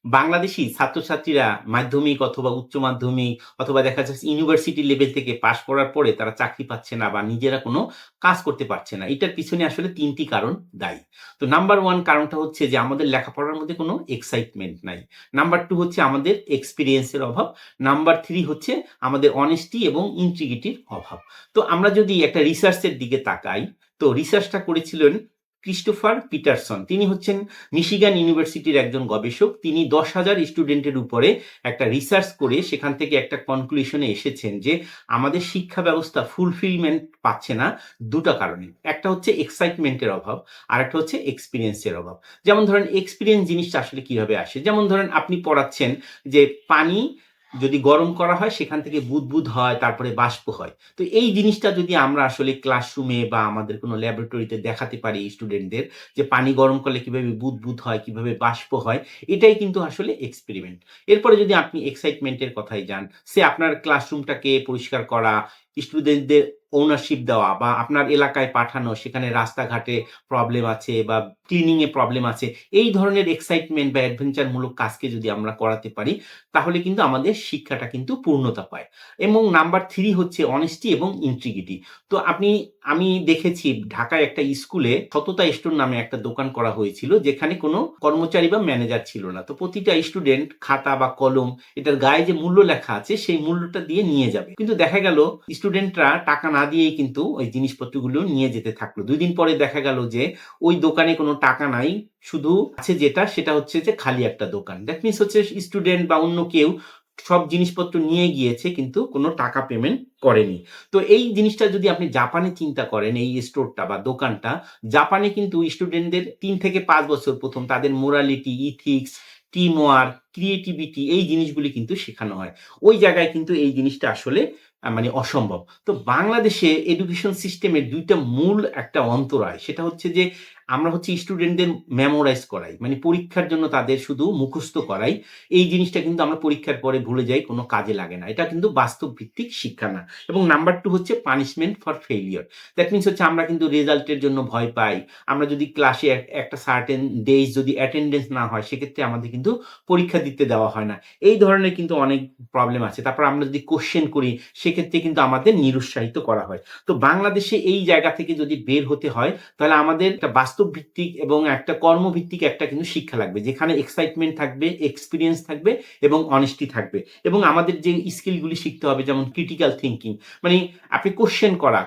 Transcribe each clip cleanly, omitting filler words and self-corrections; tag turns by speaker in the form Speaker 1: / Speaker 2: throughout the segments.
Speaker 1: বাংলাদেশী ছাত্রছাত্রীরা মাধ্যমিক অথবা উচ্চ মাধ্যমিক অথবা দেখা যাচ্ছে ইউনিভার্সিটি লেভেল থেকে পাশ করার পরে তারা চাকরি পাচ্ছে না বা নিজেরা কোনো কাজ করতে পারছে না। এটার পিছনে আসলে ৩ টি কারণ দায়ী। তো নাম্বার 1 কারণটা হচ্ছে যে আমাদের লেখাপড়ার মধ্যে কোনো এক্সাইটমেন্ট নাই। নাম্বার 2 হচ্ছে আমাদের এক্সপেরিয়েন্স এর অভাব। নাম্বার 3 হচ্ছে আমাদের অনেস্টি এবং ইন্টিগ্রিটির অভাব। তো আমরা যদি একটা রিসার্চ এর দিকে তাকাই, তো রিসার্চটা করেছিলেন ক্রিস্টোফার পিটারসন। তিনি হচ্ছেন মিশিগান ইউনিভার্সিটির একজন গবেষক। তিনি ১০,০০০ স্টুডেন্টের উপরে একটা রিসার্চ করে সেখান থেকে একটা কনক্লুশনে এসেছেন যে আমাদের শিক্ষা ব্যবস্থা ফুলফিলমেন্ট পাচ্ছে না ২ টা কারণে। একটা হচ্ছে এক্সাইটমেন্ট এর অভাব, আরেকটা হচ্ছে এক্সপেরিয়েন্স এর অভাব। যেমন ধরেন এক্সপেরিয়েন্স জিনিসটা আসলে কিভাবে আসে? যেমন ধরেন আপনি পড়াচ্ছেন যে পানি যদি গরম করা হয় সেখান থেকে বুদবুদ হয়, তারপরে বাষ্প হয়। তো এই জিনিসটা যদি আমরা আসলে ক্লাসরুমে বা আমাদের কোনো ল্যাবরেটরিতে দেখাতে পারি স্টুডেন্টদের যে পানি গরম করলে কিভাবে বুদবুদ হয়, কিভাবে বাষ্প হয়, এটাই কিন্তু আসলে এক্সপেরিমেন্ট। এরপরে যদি আপনি এক্সাইটমেন্ট এর কথায় যান, সে আপনার ক্লাসরুমটাকে পরিষ্কার করা, স্টুডেন্টদের ওনারশিপ দেওয়া বা আপনার এলাকায় পাঠানো, সেখানে রাস্তাঘাটে প্রবলেম আছে বা ক্লিনিং এ প্রবলেম আছে। এই ধরনের এক্সাইটমেন্ট বা অ্যাডভেঞ্চার মূলক কাজকে যদি আমরা করাতে পারি, তাহলে কিন্তু আমাদের শিক্ষাটা কিন্তু পূর্ণতা পায়। এবং নাম্বার 3 হচ্ছে অনেস্টি এবং ইন্টিগ্রিটি। তো আমি দেখেছি ঢাকায় একটা স্কুলে সততা স্টোর নামে একটা দোকান করা হয়েছিল, যেখানে কোনো কর্মচারী বা ম্যানেজার ছিল না। তো প্রতিটা স্টুডেন্ট খাতা বা কলম এটার গায়ে যে মূল্য লেখা আছে সেই মূল্যটা দিয়ে নিয়ে যাবে। কিন্তু দেখা গেল স্টুডেন্টরা টাকা না দিয়েই কিন্তু ওই জিনিসপত্রগুলো নিয়ে যেতে থাকলো। ২ দিন পরে দেখা গেল যে ওই দোকানে কোনো টাকা নাই। শুধু আছে যেটা সেটা হচ্ছে যে খালি একটা দোকান। দ্যাট মিনস হচ্ছে স্টুডেন্ট বা অন্য কেউ সব জিনিসপত্র নিয়ে গিয়েছে কিন্তু কোনো টাকা পেমেন্ট করেনি। তো এই জিনিসটা যদি আপনি জাপানে চিন্তা করেন, এই স্টোরটা বা দোকানটা, জাপানে কিন্তু স্টুডেন্টদের ৩ থেকে ৫ বছর ১ম তাদের morality, ethics, team work, creativity এই জিনিসগুলি কিন্তু শেখানো হয়। ওই জায়গায় কিন্তু এই জিনিসটা আসলে মানে অসম্ভব। তো বাংলাদেশে এডুকেশন সিস্টেমের ২ টা মূল একটা অন্তরায়। সেটা হচ্ছে যে আমরা হচ্ছে স্টুডেন্টদের মেমোরাইজ করাই। মানে পরীক্ষার জন্য তাদের শুধু মুখস্থ করাই। এই জিনিসটা কিন্তু আমরা পরীক্ষার পরে ভুলে যাই, কোনো কাজে লাগে না। এটা কিন্তু বাস্তব ভিত্তিক শিক্ষা না। এবং নাম্বার 2 হচ্ছে punishment for failure. That means হচ্ছে আমরা কিন্তু রেজাল্টের জন্য ভয় পাই। আমরা যদি ক্লাসে একটা সার্টেন ডেইজ যদি অ্যাটেন্ডেন্স না হয়, সেক্ষেত্রে আমাদের কিন্তু পরীক্ষা দিতে দেওয়া হয় না। এই ধরনের কিন্তু অনেক প্রবলেম আছে। তারপর আমরা যদি কোয়েশ্চেন করি, সেক্ষেত্রে কিন্তু আমাদের নিরুৎসাহিত করা হয়। তো বাংলাদেশে এই জায়গা থেকে যদি বের হতে হয়, তাহলে আমাদের একটা বাস্তব ভিত্তিক এবং একটা কর্মভিত্তিক একটা কিন্তু শিক্ষা লাগবে। যেখানে এক্সাইটমেন্ট থাকবে, এক্সপেরিয়েন্স থাকবে এবং অনেস্টি থাকবে। এবং আমাদের যে স্কিল গুলি শিখতে হবে, যেমন ক্রিটিক্যাল থিংকিং, মানে আপনি কোয়েশ্চেন করা,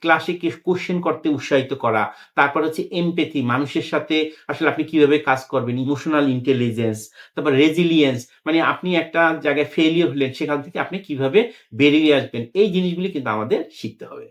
Speaker 1: ক্লাসে কোয়েশ্চেন করতে উৎসাহিত করা। তারপর হচ্ছে এমপ্যাথি, মানুষের সাথে আসলে আপনি কিভাবে কাজ করবেন, ইমোশনাল ইন্টেলিজেন্স, তারপর রেজিলিয়েন্স, মানে আপনি একটা জায়গায় ফেইলিউর হলেন, সেখান থেকে আপনি কিভাবে বেরিয়ে আসবেন। এই জিনিসগুলি কিন্তু আমাদের শিখতে হবে।